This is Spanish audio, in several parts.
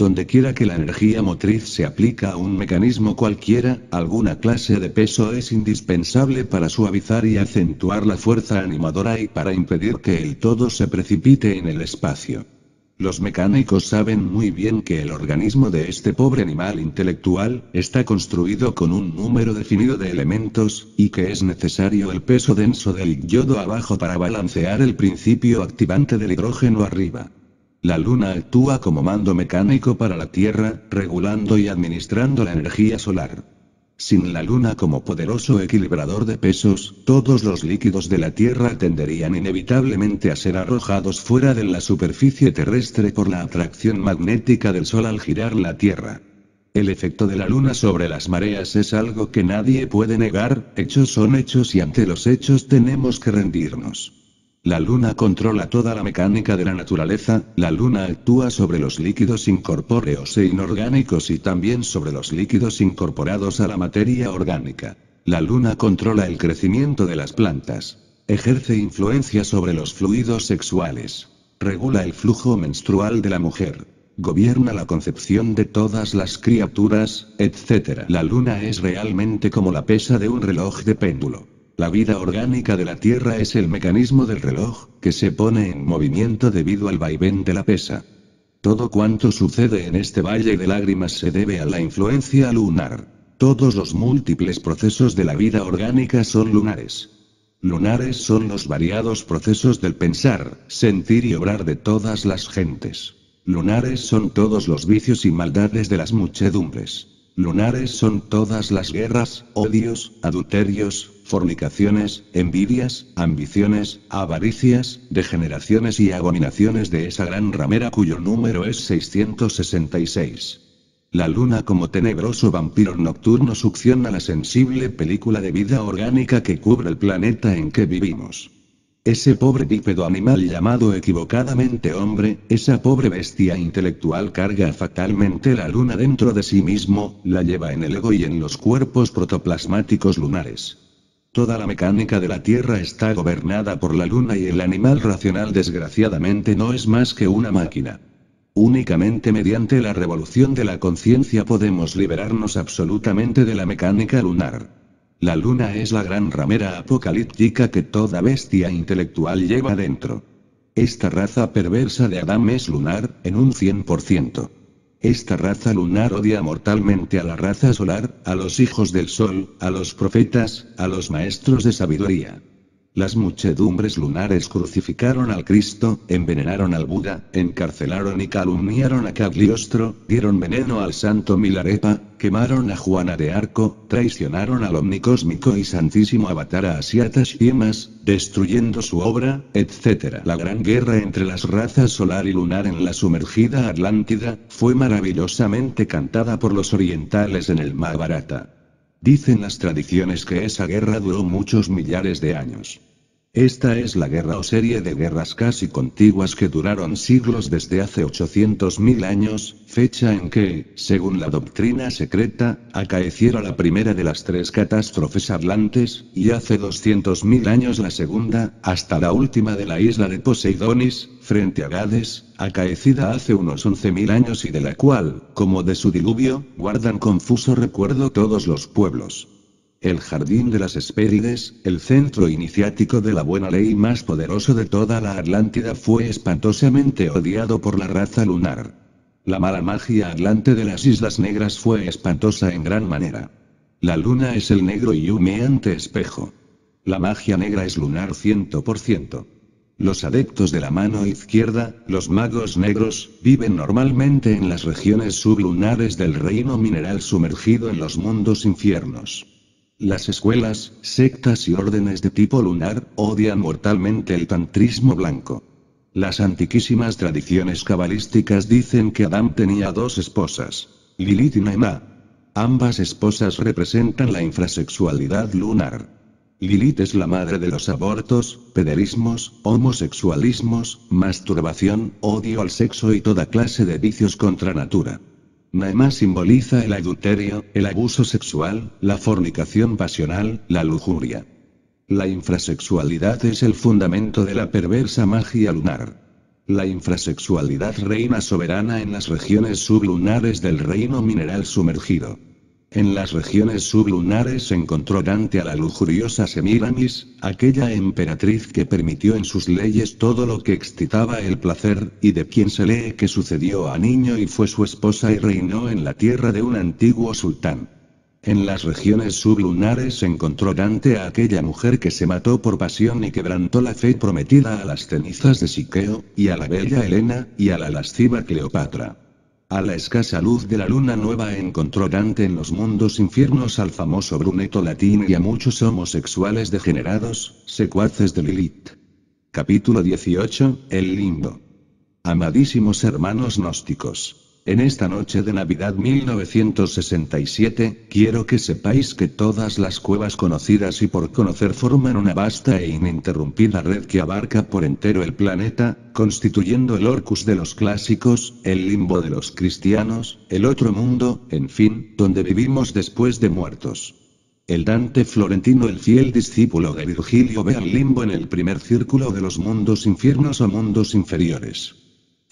Dondequiera que la energía motriz se aplica a un mecanismo cualquiera, alguna clase de peso es indispensable para suavizar y acentuar la fuerza animadora y para impedir que el todo se precipite en el espacio. Los mecánicos saben muy bien que el organismo de este pobre animal intelectual está construido con un número definido de elementos, y que es necesario el peso denso del yodo abajo para balancear el principio activante del hidrógeno arriba. La Luna actúa como mando mecánico para la Tierra, regulando y administrando la energía solar. Sin la Luna como poderoso equilibrador de pesos, todos los líquidos de la Tierra tenderían inevitablemente a ser arrojados fuera de la superficie terrestre por la atracción magnética del Sol al girar la Tierra. El efecto de la Luna sobre las mareas es algo que nadie puede negar, hechos son hechos y ante los hechos tenemos que rendirnos. La Luna controla toda la mecánica de la naturaleza, la Luna actúa sobre los líquidos incorpóreos e inorgánicos y también sobre los líquidos incorporados a la materia orgánica. La Luna controla el crecimiento de las plantas. Ejerce influencia sobre los fluidos sexuales. Regula el flujo menstrual de la mujer. Gobierna la concepción de todas las criaturas, etc. La Luna es realmente como la pesa de un reloj de péndulo. La vida orgánica de la Tierra es el mecanismo del reloj, que se pone en movimiento debido al vaivén de la pesa. Todo cuanto sucede en este valle de lágrimas se debe a la influencia lunar. Todos los múltiples procesos de la vida orgánica son lunares. Lunares son los variados procesos del pensar, sentir y obrar de todas las gentes. Lunares son todos los vicios y maldades de las muchedumbres. Lunares son todas las guerras, odios, adulterios, fornicaciones, envidias, ambiciones, avaricias, degeneraciones y abominaciones de esa gran ramera cuyo número es 666. La Luna como tenebroso vampiro nocturno succiona la sensible película de vida orgánica que cubre el planeta en que vivimos. Ese pobre bípedo animal llamado equivocadamente hombre, esa pobre bestia intelectual carga fatalmente la Luna dentro de sí mismo, la lleva en el ego y en los cuerpos protoplasmáticos lunares. Toda la mecánica de la Tierra está gobernada por la Luna y el animal racional desgraciadamente no es más que una máquina. Únicamente mediante la revolución de la conciencia podemos liberarnos absolutamente de la mecánica lunar. La Luna es la gran ramera apocalíptica que toda bestia intelectual lleva dentro. Esta raza perversa de Adán es lunar, en un 100%. Esta raza lunar odia mortalmente a la raza solar, a los hijos del sol, a los profetas, a los maestros de sabiduría. Las muchedumbres lunares crucificaron al Cristo, envenenaron al Buda, encarcelaron y calumniaron a Cagliostro, dieron veneno al santo Milarepa, quemaron a Juana de Arco, traicionaron al omnicósmico y santísimo avatar a Asiata Shiemas, destruyendo su obra, etc. La gran guerra entre las razas solar y lunar en la sumergida Atlántida, fue maravillosamente cantada por los orientales en el Mahabharata. Dicen las tradiciones que esa guerra duró muchos millares de años. Esta es la guerra o serie de guerras casi contiguas que duraron siglos desde hace 800.000 años, fecha en que, según la doctrina secreta, acaeciera la primera de las tres catástrofes atlantes, y hace 200.000 años la segunda, hasta la última de la isla de Poseidonis, frente a Gades, acaecida hace unos 11.000 años y de la cual, como de su diluvio, guardan confuso recuerdo todos los pueblos. El jardín de las Hespérides, el centro iniciático de la buena ley más poderoso de toda la Atlántida, fue espantosamente odiado por la raza lunar. La mala magia atlante de las Islas Negras fue espantosa en gran manera. La luna es el negro y humeante espejo. La magia negra es lunar 100%. Los adeptos de la mano izquierda, los magos negros, viven normalmente en las regiones sublunares del reino mineral sumergido en los mundos infiernos. Las escuelas, sectas y órdenes de tipo lunar, odian mortalmente el tantrismo blanco. Las antiquísimas tradiciones cabalísticas dicen que Adán tenía dos esposas, Lilith y Naamá. Ambas esposas representan la infrasexualidad lunar. Lilith es la madre de los abortos, pederismos, homosexualismos, masturbación, odio al sexo y toda clase de vicios contra natura. Naamá simboliza el adulterio, el abuso sexual, la fornicación pasional, la lujuria. La infrasexualidad es el fundamento de la perversa magia lunar. La infrasexualidad reina soberana en las regiones sublunares del reino mineral sumergido. En las regiones sublunares encontró Dante a la lujuriosa Semíramis, aquella emperatriz que permitió en sus leyes todo lo que excitaba el placer, y de quien se lee que sucedió a niño y fue su esposa y reinó en la tierra de un antiguo sultán. En las regiones sublunares encontró Dante a aquella mujer que se mató por pasión y quebrantó la fe prometida a las cenizas de Siqueo, y a la bella Helena, y a la lasciva Cleopatra. A la escasa luz de la luna nueva encontró Dante en los mundos infiernos al famoso Bruneto Latino y a muchos homosexuales degenerados, secuaces de Lilith. Capítulo 18, El limbo. Amadísimos hermanos gnósticos. En esta noche de Navidad 1967, quiero que sepáis que todas las cuevas conocidas y por conocer forman una vasta e ininterrumpida red que abarca por entero el planeta, constituyendo el Orcus de los clásicos, el limbo de los cristianos, el otro mundo, en fin, donde vivimos después de muertos. El Dante florentino, el fiel discípulo de Virgilio, ve al limbo en el primer círculo de los mundos infiernos o mundos inferiores.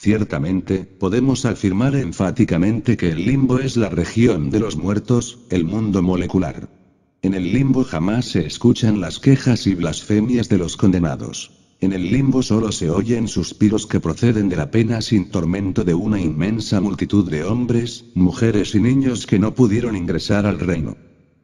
Ciertamente, podemos afirmar enfáticamente que el limbo es la región de los muertos, el mundo molecular. En el limbo jamás se escuchan las quejas y blasfemias de los condenados. En el limbo solo se oyen suspiros que proceden de la pena sin tormento de una inmensa multitud de hombres, mujeres y niños que no pudieron ingresar al reino.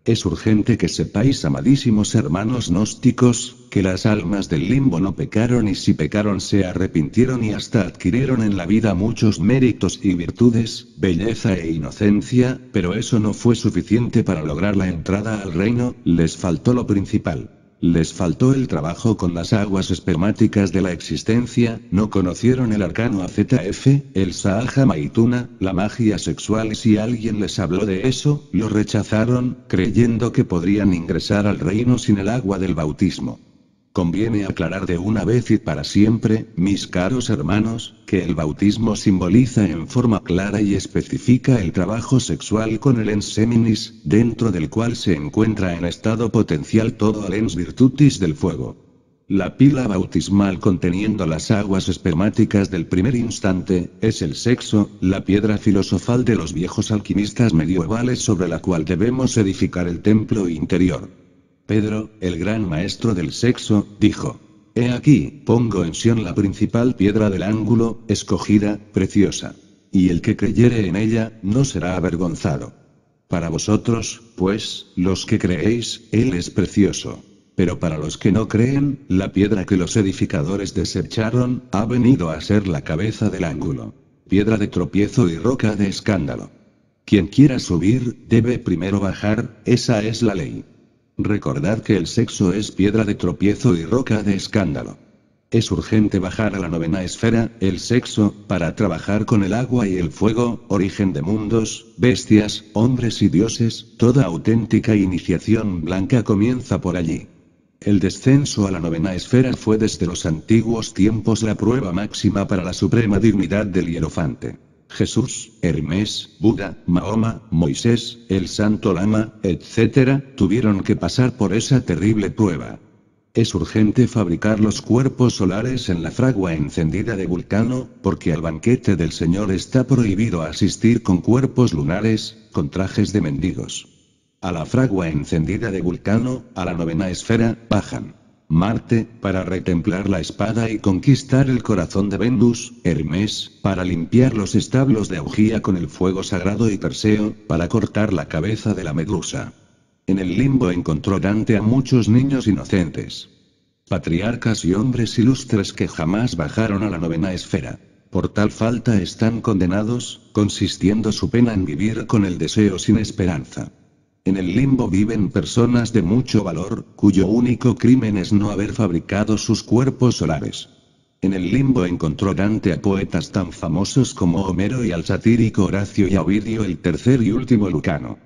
Es urgente que sepáis, amadísimos hermanos gnósticos, que las almas del limbo no pecaron y si pecaron se arrepintieron y hasta adquirieron en la vida muchos méritos y virtudes, belleza e inocencia, pero eso no fue suficiente para lograr la entrada al reino, les faltó lo principal. Les faltó el trabajo con las aguas espermáticas de la existencia, no conocieron el arcano AZF, el Sahaja Maituna, la magia sexual y si alguien les habló de eso, lo rechazaron, creyendo que podrían ingresar al reino sin el agua del bautismo. Conviene aclarar de una vez y para siempre, mis caros hermanos, que el bautismo simboliza en forma clara y específica el trabajo sexual con el ens seminis, dentro del cual se encuentra en estado potencial todo el ens virtutis del fuego. La pila bautismal conteniendo las aguas espermáticas del primer instante, es el sexo, la piedra filosofal de los viejos alquimistas medievales sobre la cual debemos edificar el templo interior. Pedro, el gran maestro del sexo, dijo: «He aquí, pongo en Sión la principal piedra del ángulo, escogida, preciosa. Y el que creyere en ella, no será avergonzado. Para vosotros, pues, los que creéis, él es precioso. Pero para los que no creen, la piedra que los edificadores desecharon, ha venido a ser la cabeza del ángulo. Piedra de tropiezo y roca de escándalo. Quien quiera subir, debe primero bajar, esa es la ley». Recordad que el sexo es piedra de tropiezo y roca de escándalo. Es urgente bajar a la novena esfera, el sexo, para trabajar con el agua y el fuego, origen de mundos, bestias, hombres y dioses, toda auténtica iniciación blanca comienza por allí. El descenso a la novena esfera fue desde los antiguos tiempos la prueba máxima para la suprema dignidad del hierofante. Jesús, Hermes, Buda, Mahoma, Moisés, el Santo Lama, etc., tuvieron que pasar por esa terrible prueba. Es urgente fabricar los cuerpos solares en la fragua encendida de Vulcano, porque al banquete del Señor está prohibido asistir con cuerpos lunares, con trajes de mendigos. A la fragua encendida de Vulcano, a la novena esfera, bajan Marte, para retemplar la espada y conquistar el corazón de Venus, Hermes, para limpiar los establos de Augía con el fuego sagrado y Perseo, para cortar la cabeza de la Medusa. En el limbo encontró Dante a muchos niños inocentes. Patriarcas y hombres ilustres que jamás bajaron a la novena esfera. Por tal falta están condenados, consistiendo su pena en vivir con el deseo sin esperanza. En el limbo viven personas de mucho valor, cuyo único crimen es no haber fabricado sus cuerpos solares. En el limbo encontró Dante a poetas tan famosos como Homero y al satírico Horacio y a Ovidio el tercer y último Lucano.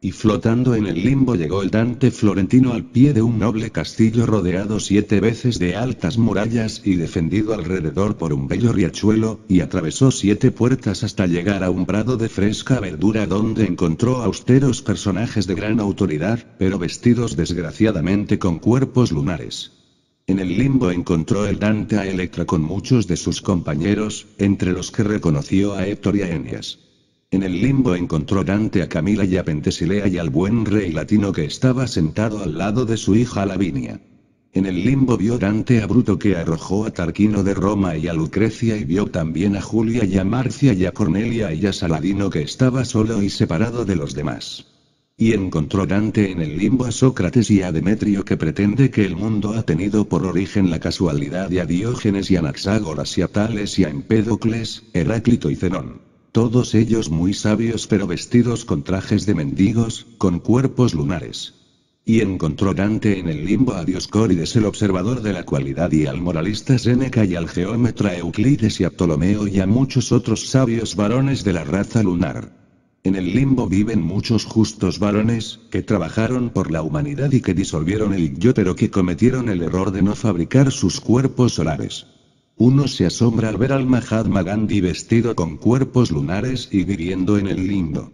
Y flotando en el limbo llegó el Dante florentino al pie de un noble castillo rodeado 7 veces de altas murallas y defendido alrededor por un bello riachuelo, y atravesó 7 puertas hasta llegar a un prado de fresca verdura donde encontró austeros personajes de gran autoridad, pero vestidos desgraciadamente con cuerpos lunares. En el limbo encontró el Dante a Electra con muchos de sus compañeros, entre los que reconoció a Héctor y a Eneas. En el limbo encontró Dante a Camila y a Pentesilea y al buen rey latino que estaba sentado al lado de su hija Lavinia. En el limbo vio Dante a Bruto que arrojó a Tarquino de Roma y a Lucrecia, y vio también a Julia y a Marcia y a Cornelia y a Saladino que estaba solo y separado de los demás. Y encontró Dante en el limbo a Sócrates y a Demetrio que pretende que el mundo ha tenido por origen la casualidad, y a Diógenes y a Anaxágoras y a Tales y a Empédocles, Heráclito y Zenón. Todos ellos muy sabios pero vestidos con trajes de mendigos, con cuerpos lunares. Y encontró Dante en el limbo a Dioscórides el observador de la cualidad y al moralista Séneca y al geómetra Euclides y a Ptolomeo y a muchos otros sabios varones de la raza lunar. En el limbo viven muchos justos varones, que trabajaron por la humanidad y que disolvieron el yo pero que cometieron el error de no fabricar sus cuerpos solares. Uno se asombra al ver al Mahatma Gandhi vestido con cuerpos lunares y viviendo en el limbo.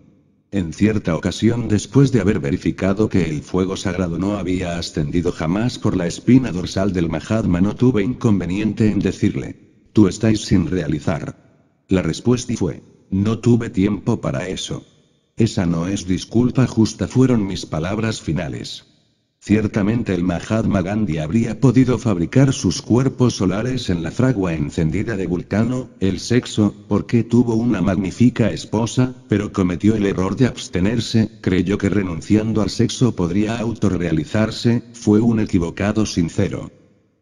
En cierta ocasión, después de haber verificado que el fuego sagrado no había ascendido jamás por la espina dorsal del Mahatma, no tuve inconveniente en decirle: «Tú estás sin realizar». La respuesta fue: «No tuve tiempo para eso». Esa no es disculpa justa, fueron mis palabras finales. Ciertamente el Mahatma Gandhi habría podido fabricar sus cuerpos solares en la fragua encendida de Vulcano, el sexo, porque tuvo una magnífica esposa, pero cometió el error de abstenerse, creyó que renunciando al sexo podría autorrealizarse, fue un equivocado sincero.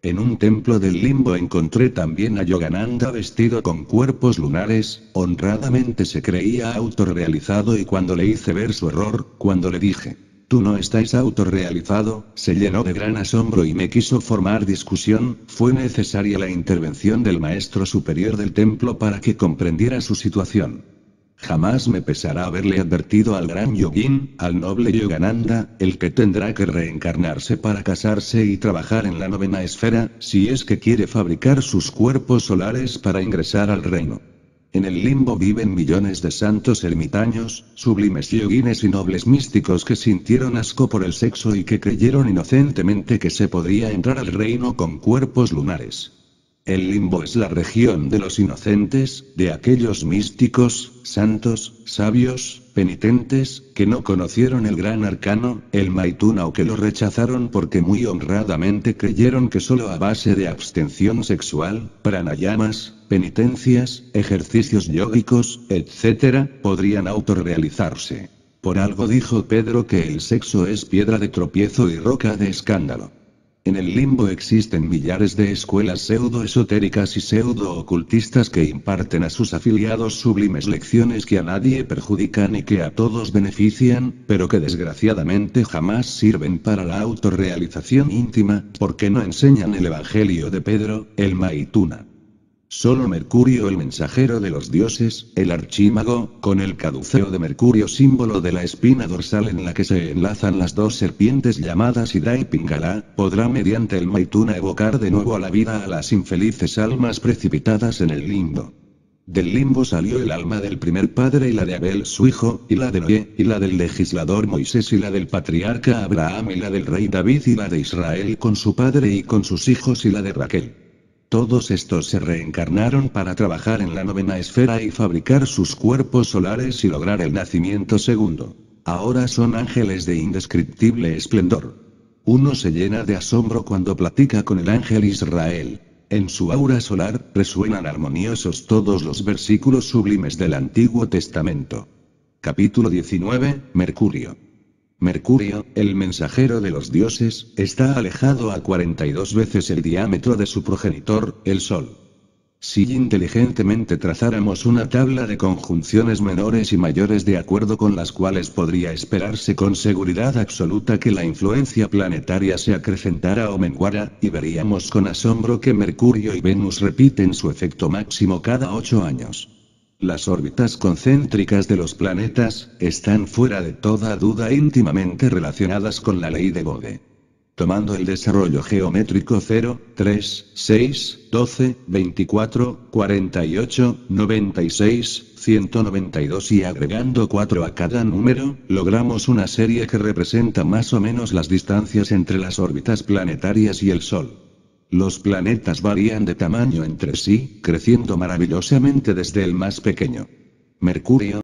En un templo del limbo encontré también a Yogananda vestido con cuerpos lunares, honradamente se creía autorrealizado, y cuando le hice ver su error, cuando le dije: «Tú no estás autorrealizado», se llenó de gran asombro y me quiso formar discusión. Fue necesaria la intervención del maestro superior del templo para que comprendiera su situación. Jamás me pesará haberle advertido al gran yogín, al noble Yogananda, el que tendrá que reencarnarse para casarse y trabajar en la novena esfera, si es que quiere fabricar sus cuerpos solares para ingresar al reino. En el limbo viven millones de santos ermitaños, sublimes yogines y nobles místicos que sintieron asco por el sexo y que creyeron inocentemente que se podría entrar al reino con cuerpos lunares. El limbo es la región de los inocentes, de aquellos místicos, santos, sabios, penitentes, que no conocieron el gran arcano, el Maituna, o que lo rechazaron porque muy honradamente creyeron que solo a base de abstención sexual, pranayamas, penitencias, ejercicios yógicos, etc., podrían autorrealizarse. Por algo dijo Pedro que el sexo es piedra de tropiezo y roca de escándalo. En el limbo existen millares de escuelas pseudo-esotéricas y pseudo-ocultistas que imparten a sus afiliados sublimes lecciones que a nadie perjudican y que a todos benefician, pero que desgraciadamente jamás sirven para la autorrealización íntima, porque no enseñan el Evangelio de Pedro, el Maituna. Solo Mercurio, el mensajero de los dioses, el archímago, con el caduceo de Mercurio, símbolo de la espina dorsal en la que se enlazan las dos serpientes llamadas Hidra y Pingala, podrá mediante el Maituna evocar de nuevo a la vida a las infelices almas precipitadas en el limbo. Del limbo salió el alma del primer padre y la de Abel su hijo, y la de Noé, y la del legislador Moisés, y la del patriarca Abraham, y la del rey David, y la de Israel con su padre y con sus hijos, y la de Raquel. Todos estos se reencarnaron para trabajar en la novena esfera y fabricar sus cuerpos solares y lograr el nacimiento segundo. Ahora son ángeles de indescriptible esplendor. Uno se llena de asombro cuando platica con el ángel Israel. En su aura solar, resuenan armoniosos todos los versículos sublimes del Antiguo Testamento. Capítulo 19, Mercurio. Mercurio, el mensajero de los dioses, está alejado a 42 veces el diámetro de su progenitor, el Sol. Si inteligentemente trazáramos una tabla de conjunciones menores y mayores de acuerdo con las cuales podría esperarse con seguridad absoluta que la influencia planetaria se acrecentara o menguara, y veríamos con asombro que Mercurio y Venus repiten su efecto máximo cada 8 años. Las órbitas concéntricas de los planetas están fuera de toda duda íntimamente relacionadas con la ley de Bode. Tomando el desarrollo geométrico 0, 3, 6, 12, 24, 48, 96, 192 y agregando 4 a cada número, logramos una serie que representa más o menos las distancias entre las órbitas planetarias y el Sol. Los planetas varían de tamaño entre sí, creciendo maravillosamente desde el más pequeño. Mercurio,